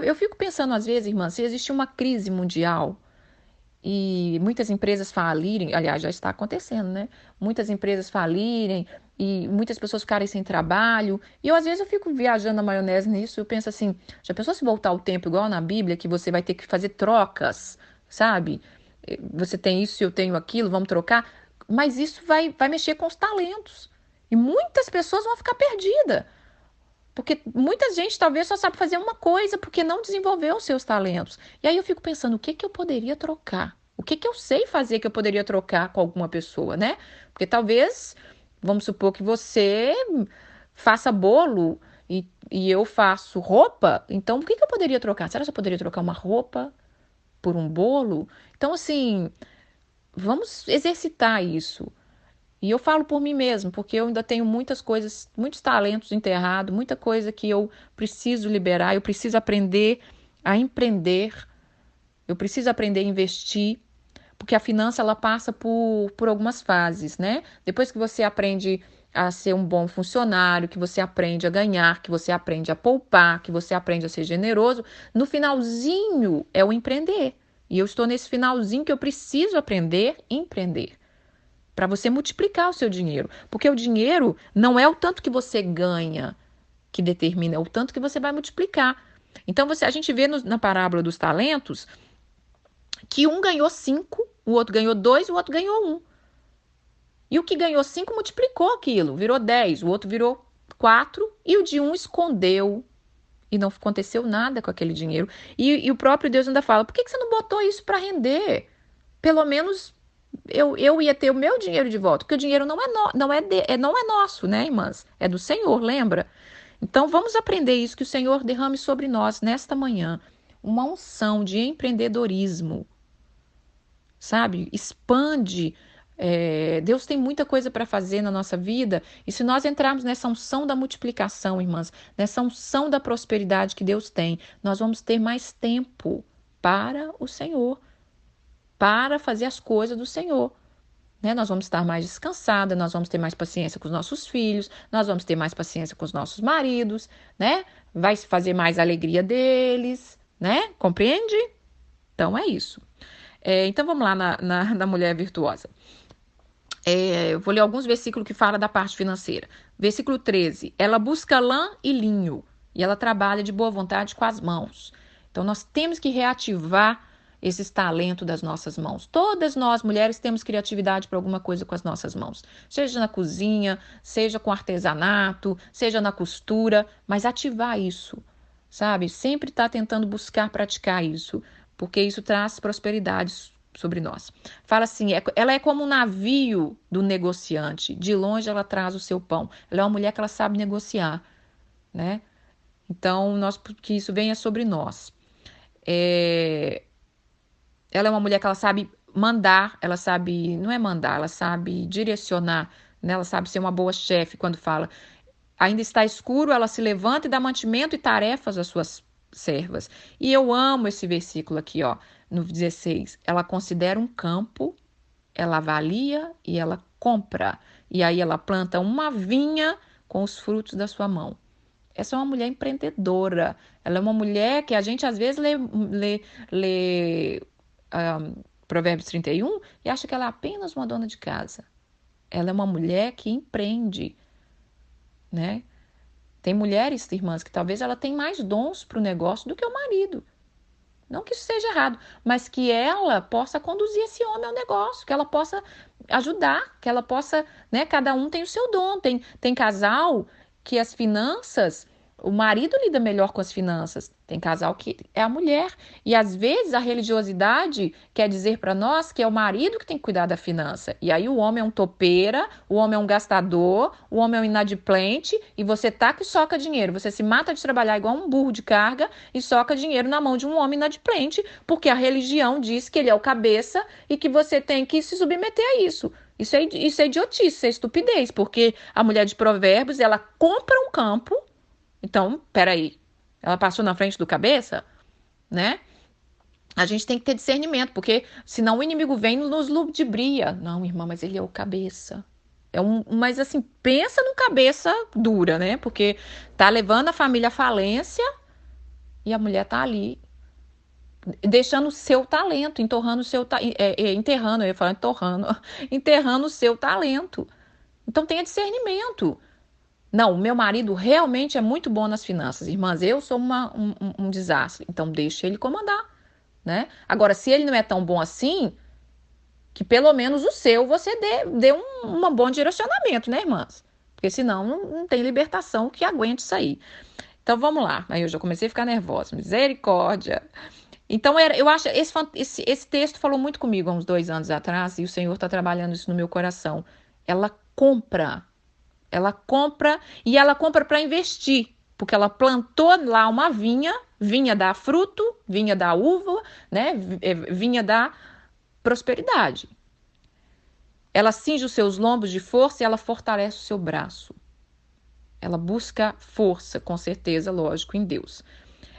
Speaker 1: Eu fico pensando às vezes, irmã, se existe uma crise mundial e muitas empresas falirem, aliás, já está acontecendo, né? Muitas empresas falirem e muitas pessoas ficarem sem trabalho. E às vezes eu fico viajando na maionese nisso, eu penso assim, já pensou se voltar o tempo igual na Bíblia, que você vai ter que fazer trocas, sabe? Você tem isso, eu tenho aquilo, vamos trocar. Mas isso vai mexer com os talentos. E muitas pessoas vão ficar perdidas. Porque muita gente talvez só sabe fazer uma coisa porque não desenvolveu os seus talentos. E aí eu fico pensando, o que eu poderia trocar? O que eu sei fazer que eu poderia trocar com alguma pessoa, né? Porque talvez, vamos supor que você faça bolo e eu faço roupa. Então, o que eu poderia trocar? Será que eu poderia trocar uma roupa por um bolo? Então, assim, vamos exercitar isso. E eu falo por mim mesmo, porque eu ainda tenho muitas coisas, muitos talentos enterrados, muita coisa que eu preciso liberar, eu preciso aprender a empreender, eu preciso aprender a investir, porque a finança ela passa por algumas fases, né? Depois que você aprende a ser um bom funcionário, que você aprende a ganhar, que você aprende a poupar, que você aprende a ser generoso, no finalzinho é o empreender. E eu estou nesse finalzinho que eu preciso aprender a empreender, para você multiplicar o seu dinheiro. Porque o dinheiro não é o tanto que você ganha que determina, é o tanto que você vai multiplicar. Então, a gente vê na parábola dos talentos que um ganhou 5, o outro ganhou 2, o outro ganhou 1. E o que ganhou 5 multiplicou aquilo, virou 10, o outro virou 4, e o de 1 escondeu. E não aconteceu nada com aquele dinheiro. E o próprio Deus ainda fala, por que você não botou isso para render? Pelo menos eu ia ter o meu dinheiro de volta, porque o dinheiro não é nosso, né, irmãs? É do Senhor, lembra? Então vamos aprender isso, que o Senhor derrame sobre nós nesta manhã uma unção de empreendedorismo, sabe? Expande. Deus tem muita coisa para fazer na nossa vida, e se nós entrarmos nessa unção da multiplicação, irmãs, nessa unção da prosperidade que Deus tem, nós vamos ter mais tempo para o Senhor, para fazer as coisas do Senhor, né? Nós vamos estar mais descansadas, nós vamos ter mais paciência com os nossos filhos, nós vamos ter mais paciência com os nossos maridos, né? Vai se fazer mais alegria deles, né? Compreende? Então é isso. Então vamos lá na mulher virtuosa. Eu vou ler alguns versículos que falam da parte financeira. Versículo 13. Ela busca lã e linho e ela trabalha de boa vontade com as mãos. Então nós temos que reativar esses talentos das nossas mãos. Todas nós, mulheres, temos criatividade para alguma coisa com as nossas mãos. Seja na cozinha, seja com artesanato, seja na costura, mas ativar isso, sabe? Sempre estar tentando buscar praticar isso, porque isso traz prosperidade sobre nós. Fala assim, ela é como um navio do negociante. De longe ela traz o seu pão. Ela é uma mulher que ela sabe negociar, né? Então, que isso venha sobre nós. Ela é uma mulher que ela sabe mandar, ela sabe, não é mandar, ela sabe direcionar, né? Ela sabe ser uma boa chefe quando fala. Ainda está escuro, ela se levanta e dá mantimento e tarefas às suas servas. E eu amo esse versículo aqui, ó, no 16. Ela considera um campo, ela avalia e ela compra. E aí ela planta uma vinha com os frutos da sua mão. Essa é uma mulher empreendedora. Ela é uma mulher que a gente às vezes lê Provérbios 31 e acha que ela é apenas uma dona de casa. Ela é uma mulher que empreende, né? Tem mulheres, irmãs, que talvez ela tenha mais dons para o negócio do que o marido. Não que isso seja errado, mas que ela possa conduzir esse homem ao negócio, que ela possa ajudar, que ela possa, né? Cada um tem o seu dom. Tem casal que as finanças, o marido lida melhor com as finanças. Tem casal que é a mulher. E às vezes a religiosidade quer dizer para nós que é o marido que tem que cuidar da finança. E aí o homem é um topeira, o homem é um gastador, o homem é um inadimplente e você taca e soca dinheiro. Você se mata de trabalhar igual um burro de carga e soca dinheiro na mão de um homem inadimplente, porque a religião diz que ele é o cabeça e que você tem que se submeter a isso. Isso é idiotice, isso é estupidez, porque a mulher de Provérbios, ela compra um campo. Então, peraí, ela passou na frente do cabeça, né? A gente tem que ter discernimento, porque senão o inimigo vem e nos ludibria. Não, irmã, mas ele é o cabeça. Mas assim, pensa num cabeça dura, né? Porque tá levando a família à falência e a mulher tá ali deixando o seu talento, enterrando o seu enterrando, eu ia falar enterrando, enterrando o seu talento. Então tenha discernimento. Não, o meu marido realmente é muito bom nas finanças, irmãs. Eu sou um desastre. Então, deixe ele comandar, né? Agora, se ele não é tão bom assim, que pelo menos o seu você dê um bom direcionamento, né, irmãs? Porque senão não tem libertação que aguente isso aí. Então, vamos lá. Aí eu já comecei a ficar nervosa. Misericórdia. Então, eu acho, esse texto falou muito comigo há uns 2 anos atrás, e o Senhor está trabalhando isso no meu coração. Ela compra e ela compra para investir, porque ela plantou lá uma vinha dá fruto, vinha dá uva, né? Vinha dá prosperidade. Ela cinge os seus lombos de força e ela fortalece o seu braço. Ela busca força, com certeza, lógico, em Deus.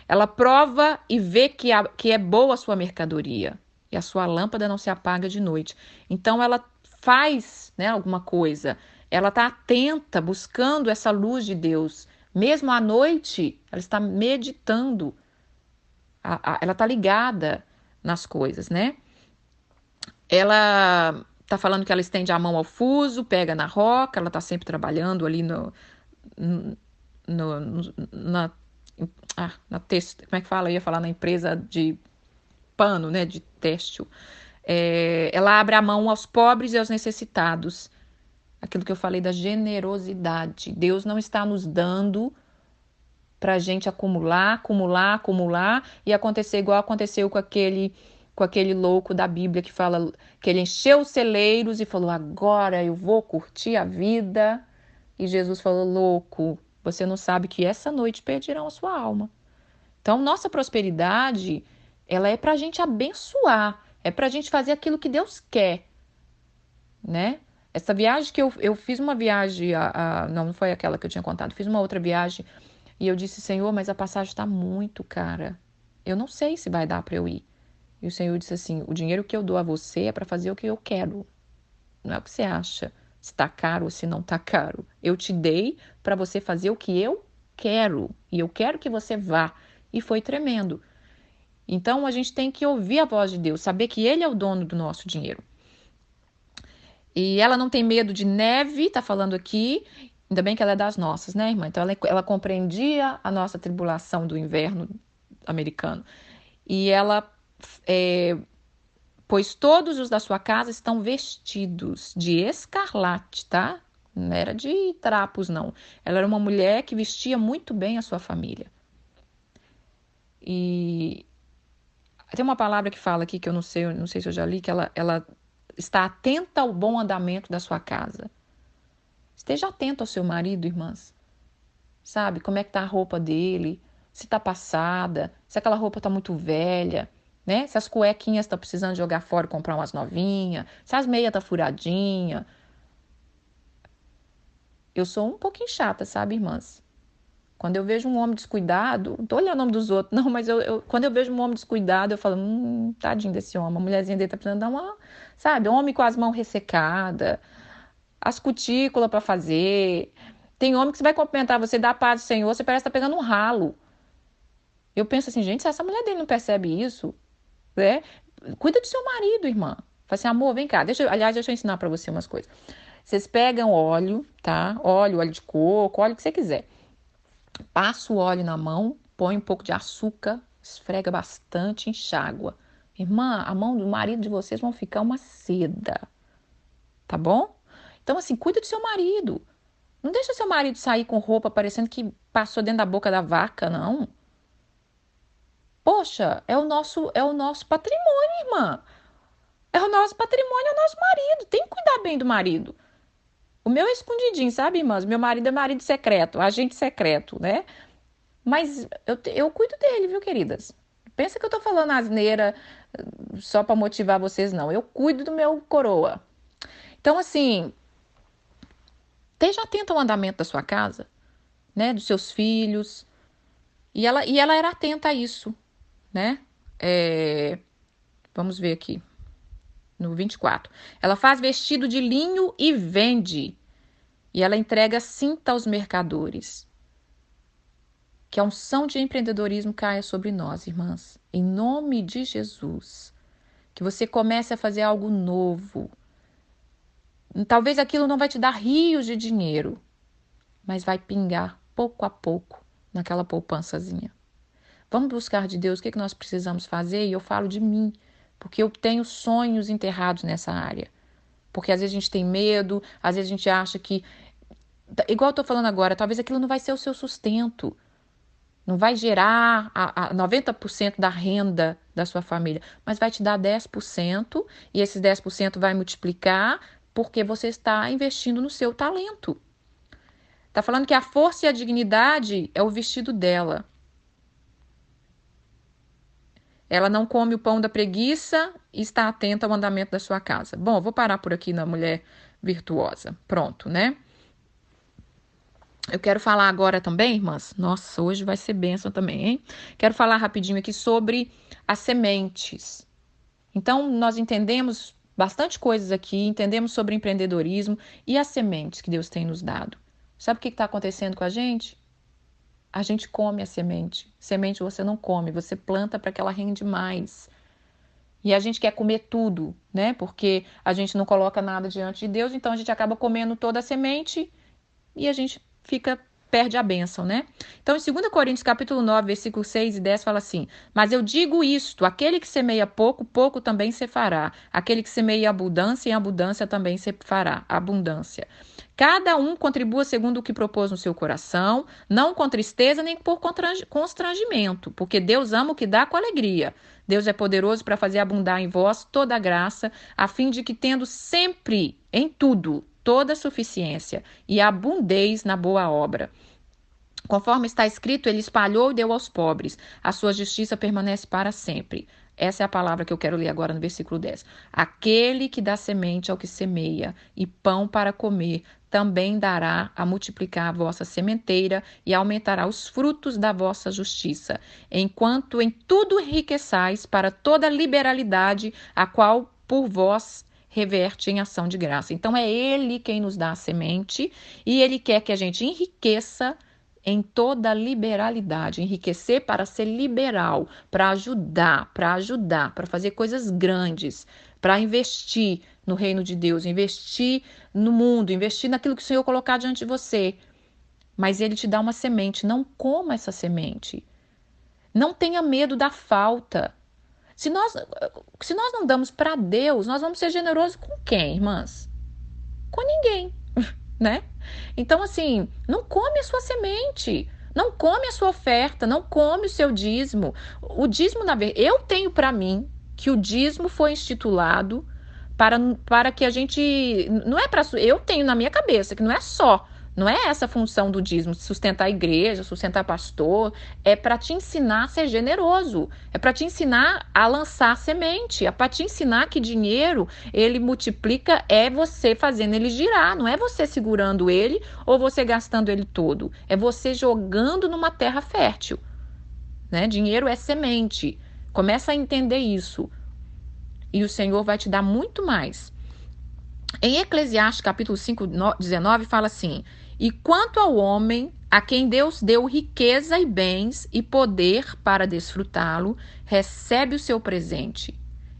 Speaker 1: Ela prova e vê que é boa a sua mercadoria e a sua lâmpada não se apaga de noite. Então ela faz, né, alguma coisa. Ela está atenta, buscando essa luz de Deus. Mesmo à noite, ela está meditando. Ela está ligada nas coisas, né? Ela está falando que ela estende a mão ao fuso, pega na roca, ela está sempre trabalhando ali na texto, como é que fala? Eu ia falar na empresa de pano, né? De têxtil. Ela abre a mão aos pobres e aos necessitados. Aquilo que eu falei da generosidade. Deus não está nos dando para a gente acumular e acontecer igual aconteceu com aquele louco da Bíblia que fala que ele encheu os celeiros e falou, agora eu vou curtir a vida. E Jesus falou, louco, você não sabe que essa noite perderão a sua alma. Então, nossa prosperidade, ela é para a gente abençoar, é para a gente fazer aquilo que Deus quer, né? Essa viagem que eu fiz uma viagem, não foi aquela que eu tinha contado, fiz uma outra viagem e eu disse, Senhor, mas a passagem está muito cara. Eu não sei se vai dar para eu ir. E o Senhor disse assim, o dinheiro que eu dou a você é para fazer o que eu quero. Não é o que você acha, se está caro ou se não está caro. Eu te dei para você fazer o que eu quero. E eu quero que você vá. E foi tremendo. Então, a gente tem que ouvir a voz de Deus, saber que Ele é o dono do nosso dinheiro. E ela não tem medo de neve, tá falando aqui. Ainda bem que ela é das nossas, né, irmã? Então, ela compreendia a nossa tribulação do inverno americano. E ela Pois todos os da sua casa estão vestidos de escarlate, tá? Não era de trapos, não. Ela era uma mulher que vestia muito bem a sua família. E tem uma palavra que fala aqui que eu não sei se eu já li, que ela está atenta ao bom andamento da sua casa. Esteja atento ao seu marido, irmãs. Sabe? Como é que tá a roupa dele? Se tá passada, se aquela roupa tá muito velha, né? Se as cuequinhas estão precisando jogar fora e comprar umas novinhas, se as meias tá furadinha. Eu sou um pouquinho chata, sabe, irmãs? Quando eu vejo um homem descuidado, não tô olhando o nome dos outros, não, mas quando eu vejo um homem descuidado, eu falo, tadinho desse homem, a mulherzinha dele tá precisando dar uma, sabe, homem com as mãos ressecadas, as cutículas para fazer. Tem homem que você vai cumprimentar, você dá a paz do Senhor, você parece estar pegando um ralo. Eu penso assim, gente, se essa mulher dele não percebe isso, né? Cuida do seu marido, irmã. Fala assim, amor, vem cá. Aliás, deixa eu ensinar para você umas coisas. Vocês pegam óleo, tá? Óleo de coco, óleo que você quiser. Passa o óleo na mão, põe um pouco de açúcar, esfrega bastante, enxágua. Irmã, a mão do marido de vocês vão ficar uma seda, tá bom? Então, assim, cuida do seu marido. Não deixa seu marido sair com roupa parecendo que passou dentro da boca da vaca, não. Poxa, é o nosso patrimônio, irmã. É o nosso patrimônio, é o nosso marido. Tem que cuidar bem do marido. O meu é escondidinho, sabe, irmãs? Meu marido é marido secreto, agente secreto, né? Mas eu cuido dele, viu, queridas? Pensa que eu tô falando asneira só pra motivar vocês, não. Eu cuido do meu coroa. Então, assim, esteja atenta ao andamento da sua casa, né? Dos seus filhos. E ela era atenta a isso, né? Vamos ver aqui, no 24. Ela faz vestido de linho e vende. E ela entrega cinta aos mercadores. Que a unção de empreendedorismo caia sobre nós, irmãs. Em nome de Jesus. Que você comece a fazer algo novo. Talvez aquilo não vai te dar rios de dinheiro, mas vai pingar pouco a pouco naquela poupançazinha. Vamos buscar de Deus o que nós precisamos fazer, e eu falo de mim, porque eu tenho sonhos enterrados nessa área. Porque às vezes a gente tem medo, às vezes a gente acha que, igual eu estou falando agora, talvez aquilo não vai ser o seu sustento, não vai gerar a 90% da renda da sua família, mas vai te dar 10%, e esses 10% vai multiplicar porque você está investindo no seu talento. Está falando que a força e a dignidade é o vestido dela. Ela não come o pão da preguiça e está atenta ao andamento da sua casa. Bom, eu vou parar por aqui na mulher virtuosa. Pronto, né? Eu quero falar agora também, irmãs. Nossa, hoje vai ser bênção também, hein? Quero falar rapidinho aqui sobre as sementes. Então, nós entendemos bastante coisas aqui, entendemos sobre empreendedorismo e as sementes que Deus tem nos dado. Sabe o que está acontecendo com a gente? A gente come a semente. Semente você não come, você planta para que ela rende mais. E a gente quer comer tudo, né? Porque a gente não coloca nada diante de Deus, então a gente acaba comendo toda a semente e a gente perde a bênção, né? Então, em 2 Coríntios, capítulo 9, versículos 6 e 10, fala assim: mas eu digo isto, aquele que semeia pouco, pouco também se fará. Aquele que semeia abundância, em abundância também se fará. Abundância. Cada um contribua segundo o que propôs no seu coração, não com tristeza nem por constrangimento, porque Deus ama o que dá com alegria. Deus é poderoso para fazer abundar em vós toda a graça, a fim de que, tendo sempre, em tudo, toda a suficiência e abundeis na boa obra. Conforme está escrito, ele espalhou e deu aos pobres. A sua justiça permanece para sempre. Essa é a palavra que eu quero ler agora no versículo 10. Aquele que dá semente ao que semeia e pão para comer, também dará a multiplicar a vossa sementeira e aumentará os frutos da vossa justiça, enquanto em tudo enriqueçais para toda liberalidade, a qual por vós reverte em ação de graça. Então é Ele quem nos dá a semente e Ele quer que a gente enriqueça em toda liberalidade, enriquecer para ser liberal, para ajudar, para fazer coisas grandes, para investir no reino de Deus, investir no mundo, investir naquilo que o Senhor colocar diante de você. Mas Ele te dá uma semente, não coma essa semente. Não tenha medo da falta. Se nós não damos para Deus, nós vamos ser generosos com quem, irmãs? Com ninguém, né? Então, assim, não come a sua semente, não come a sua oferta, não come o seu dízimo. O dízimo, na verdade, eu tenho para mim que o dízimo foi instituído para que a gente. Não é para. Eu tenho na minha cabeça que não é só. Não é essa a função do dízimo, sustentar a igreja, sustentar pastor. É para te ensinar a ser generoso. É para te ensinar a lançar semente. É para te ensinar que dinheiro, ele multiplica, é você fazendo ele girar. Não é você segurando ele ou você gastando ele todo. É você jogando numa terra fértil. Né? Dinheiro é semente. Começa a entender isso. E o Senhor vai te dar muito mais. Em Eclesiastes capítulo 5, 19, fala assim: e quanto ao homem, a quem Deus deu riqueza e bens e poder para desfrutá-lo, recebe o seu presente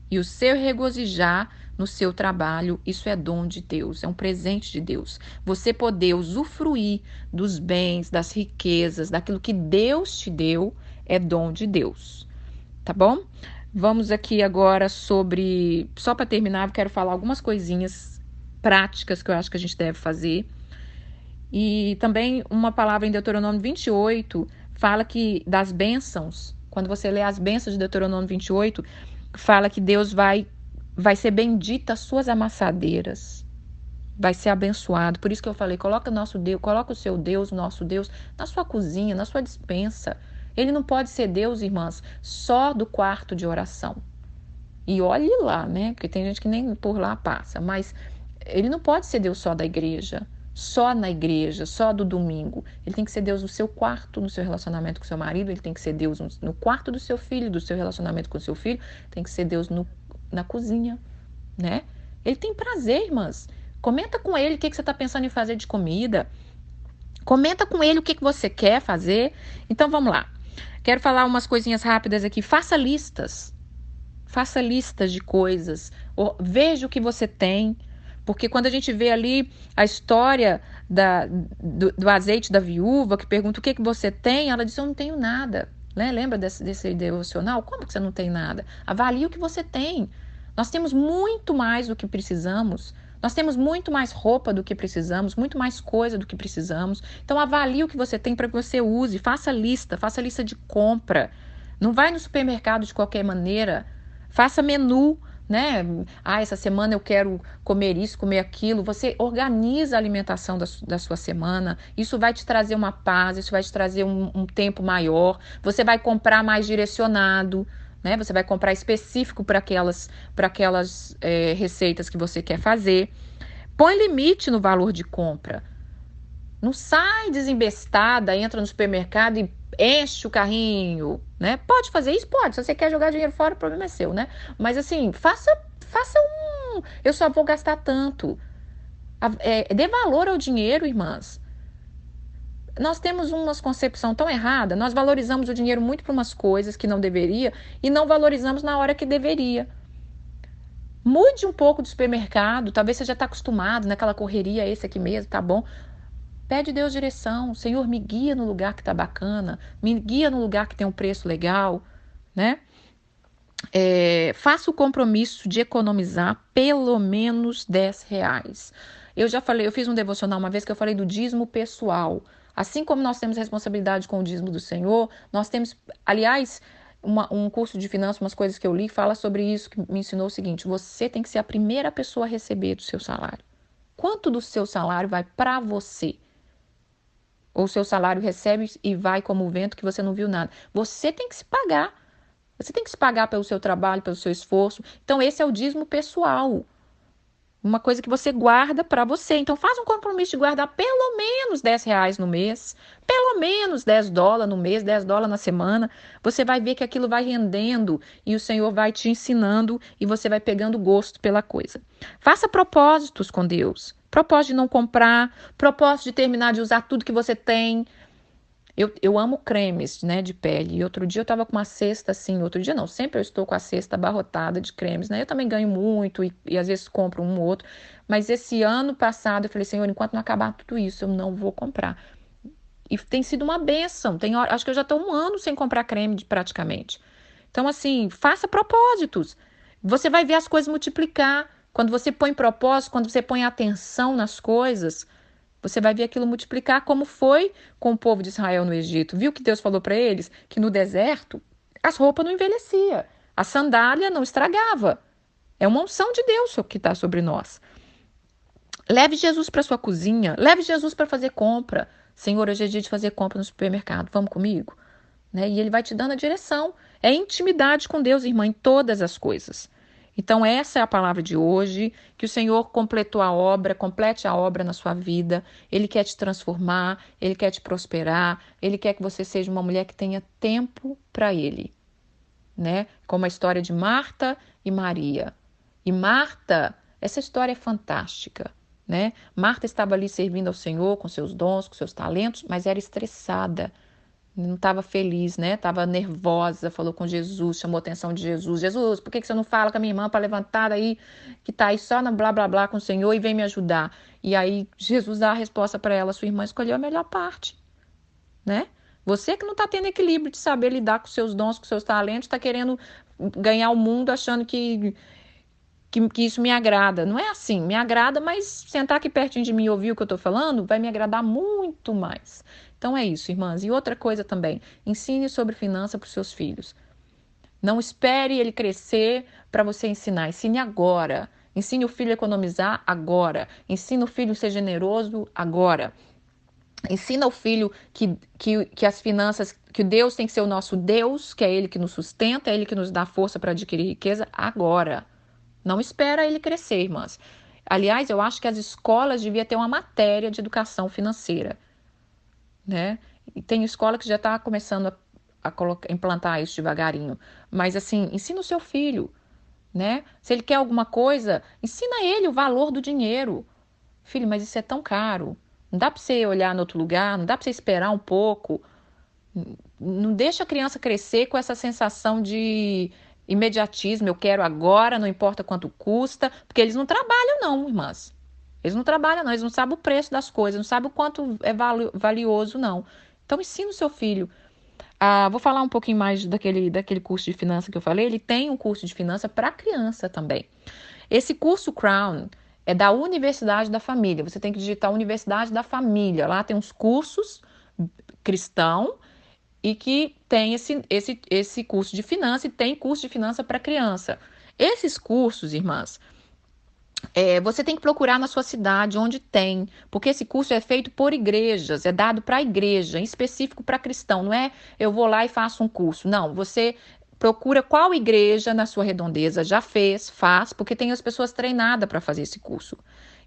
Speaker 1: e o seu regozijar no seu trabalho, isso é dom de Deus, é um presente de Deus. Você poder usufruir dos bens, das riquezas, daquilo que Deus te deu, é dom de Deus, tá bom? Vamos aqui agora sobre, só para terminar, eu quero falar algumas coisinhas práticas que eu acho que a gente deve fazer. E também uma palavra em Deuteronômio 28 fala que das bênçãos, quando você lê as bênçãos de Deuteronômio 28, fala que Deus vai ser bendita as suas amassadeiras. Vai ser abençoado. Por isso que eu falei, coloca nosso Deus, coloca o seu Deus, nosso Deus, na sua cozinha, na sua despensa. Ele não pode ser Deus, irmãs, só do quarto de oração. E olhe lá, né? Porque tem gente que nem por lá passa, mas ele não pode ser Deus só da igreja, só na igreja, só do domingo. Ele tem que ser Deus no seu quarto, no seu relacionamento com seu marido, ele tem que ser Deus no quarto do seu filho, do seu relacionamento com seu filho, tem que ser Deus na cozinha, né? Ele tem prazer, irmãs. Comenta com ele o que você está pensando em fazer de comida. Comenta com ele o que você quer fazer. Então, vamos lá. Quero falar umas coisinhas rápidas aqui. Faça listas. Faça listas de coisas. Veja o que você tem. Porque quando a gente vê ali a história do azeite da viúva, que pergunta o que você tem, ela diz, eu não tenho nada. Né? Lembra desse devocional? Como que você não tem nada? Avalie o que você tem. Nós temos muito mais do que precisamos. Nós temos muito mais roupa do que precisamos, muito mais coisa do que precisamos. Então, avalie o que você tem para que você use. Faça lista de compra. Não vai no supermercado de qualquer maneira. Faça menu, né? Essa semana eu quero comer isso, comer aquilo. Você organiza a alimentação da sua semana. Isso vai te trazer uma paz, isso vai te trazer um tempo maior. Você vai comprar mais direcionado, né? Você vai comprar específico para aquelas receitas que você quer fazer. Põe limite no valor de compra. Não sai desembestada, entra no supermercado e enche o carrinho, né? Pode fazer isso? Pode. Se você quer jogar dinheiro fora, o problema é seu, né? Mas assim, faça eu só vou gastar tanto. Dê valor ao dinheiro, irmãs. Nós temos uma concepção tão errada, nós valorizamos o dinheiro muito para umas coisas que não deveria e não valorizamos na hora que deveria. Mude um pouco do supermercado, talvez você já está acostumado naquela correria, esse aqui mesmo, tá bom? Pede Deus direção, Senhor, me guia no lugar que tá bacana, me guia no lugar que tem um preço legal, né? Faça o compromisso de economizar pelo menos R$ 10. Eu já falei, eu fiz um devocional uma vez que eu falei do dízimo pessoal. Assim como nós temos responsabilidade com o dízimo do Senhor, nós temos, aliás, um curso de finanças, umas coisas que eu li, fala sobre isso, que me ensinou o seguinte: você tem que ser a primeira pessoa a receber do seu salário. Quanto do seu salário vai para você? Ou o seu salário recebe e vai como o vento que você não viu nada. Você tem que se pagar. Você tem que se pagar pelo seu trabalho, pelo seu esforço. Então, esse é o dízimo pessoal. Uma coisa que você guarda para você. Então, faz um compromisso de guardar pelo menos R$ 10 no mês. Pelo menos $10 no mês, $10 na semana. Você vai ver que aquilo vai rendendo e o Senhor vai te ensinando e você vai pegando gosto pela coisa. Faça propósitos com Deus. Propósito de não comprar, propósito de terminar de usar tudo que você tem. Eu amo cremes, né, de pele. E outro dia eu estava com uma cesta assim, outro dia não, sempre eu estou com a cesta abarrotada de cremes, né? Eu também ganho muito e às vezes compro um ou outro. Mas esse ano passado eu falei, Senhor, enquanto não acabar tudo isso, eu não vou comprar. E tem sido uma bênção. Acho que eu já estou 1 ano sem comprar creme praticamente. Então, assim, faça propósitos. Você vai ver as coisas multiplicar. Quando você põe propósito, quando você põe atenção nas coisas, você vai ver aquilo multiplicar, como foi com o povo de Israel no Egito. Viu que Deus falou para eles? Que no deserto as roupas não envelhecia, a sandália não estragava. É uma unção de Deus que está sobre nós. Leve Jesus para sua cozinha, leve Jesus para fazer compra. Senhor, hoje é dia de fazer compra no supermercado, vamos comigo? Né? E ele vai te dando a direção. É intimidade com Deus, irmã, em todas as coisas. Então, essa é a palavra de hoje, que o Senhor completou a obra, complete a obra na sua vida. Ele quer te transformar, Ele quer te prosperar, Ele quer que você seja uma mulher que tenha tempo para Ele, né? Como a história de Marta e Maria. E Marta, essa história é fantástica, né? Marta estava ali servindo ao Senhor com seus dons, com seus talentos, mas era estressada, não estava feliz, né? Estava nervosa, falou com Jesus, chamou a atenção de Jesus. Jesus, por que você não fala com a minha irmã para levantar daí, que está aí só na blá blá blá com o Senhor e vem me ajudar? E aí Jesus dá a resposta para ela, sua irmã escolheu a melhor parte, né? Você que não está tendo equilíbrio de saber lidar com seus dons, com seus talentos, está querendo ganhar o mundo achando que isso me agrada. Não é assim, me agrada, mas sentar aqui pertinho de mim e ouvir o que eu estou falando vai me agradar muito mais. Então é isso, irmãs. E outra coisa também, ensine sobre finança para os seus filhos. Não espere ele crescer para você ensinar, ensine agora. Ensine o filho a economizar agora. Ensine o filho a ser generoso agora. Ensina o filho que as finanças, que Deus tem que ser o nosso Deus, que é Ele que nos sustenta, é Ele que nos dá força para adquirir riqueza agora. Não espera ele crescer, irmãs. Aliás, eu acho que as escolas deviam ter uma matéria de educação financeira, né? E tem escola que já está começando a implantar isso devagarinho. Mas, assim, ensina o seu filho, né? Se ele quer alguma coisa, ensina ele o valor do dinheiro. Filho, mas isso é tão caro. Não dá para você olhar no outro lugar, não dá para você esperar um pouco. Não deixa a criança crescer com essa sensação de imediatismo, eu quero agora, não importa quanto custa, porque eles não trabalham não, irmãs. Eles não trabalham não, eles não sabem o preço das coisas, não sabem o quanto é valioso não. Então ensina o seu filho. Vou falar um pouquinho mais daquele curso de finança que eu falei. Ele tem um curso de finança para criança também. Esse curso Crown é da Universidade da Família. Você tem que digitar Universidade da Família. Lá tem uns cursos cristãos e que tem esse curso de finança e tem curso de finança para criança. Esses cursos, irmãs, você tem que procurar na sua cidade onde tem, porque esse curso é feito por igrejas, é dado para a igreja, em específico para cristão, não é eu vou lá e faço um curso, não, você procura qual igreja na sua redondeza já faz, porque tem as pessoas treinadas para fazer esse curso.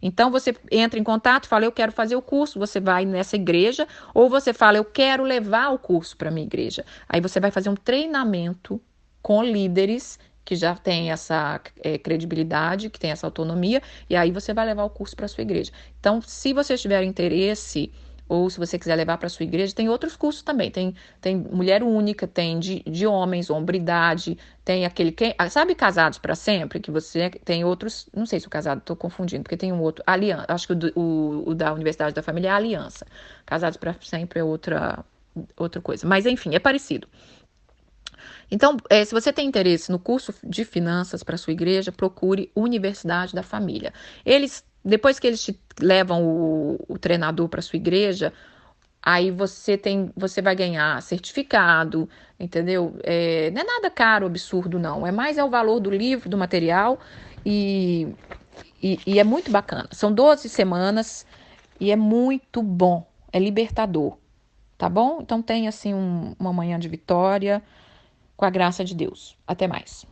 Speaker 1: Então você entra em contato, fala eu quero fazer o curso, você vai nessa igreja, ou você fala eu quero levar o curso para minha igreja. Aí você vai fazer um treinamento com líderes que já tem essa credibilidade, que tem essa autonomia, e aí você vai levar o curso para sua igreja. Então, se você tiver interesse, ou se você quiser levar para sua igreja, tem outros cursos também. Tem mulher única, tem de homens, hombridade, tem aquele... sabe Casados para Sempre? Que você tem outros... Não sei se o casado, estou confundindo, porque tem um outro... Aliança, acho que o da Universidade da Família é a Aliança. Casados para Sempre é outra coisa. Mas, enfim, é parecido. Então, se você tem interesse no curso de finanças para sua igreja, procure Universidade da Família. Depois que eles te levam o treinador para sua igreja, aí você vai ganhar certificado, entendeu? Não é nada caro, absurdo, não. É o valor do livro, do material e é muito bacana. São 12 semanas e é muito bom, é libertador, tá bom? Então tem assim uma manhã de vitória com a graça de Deus. Até mais.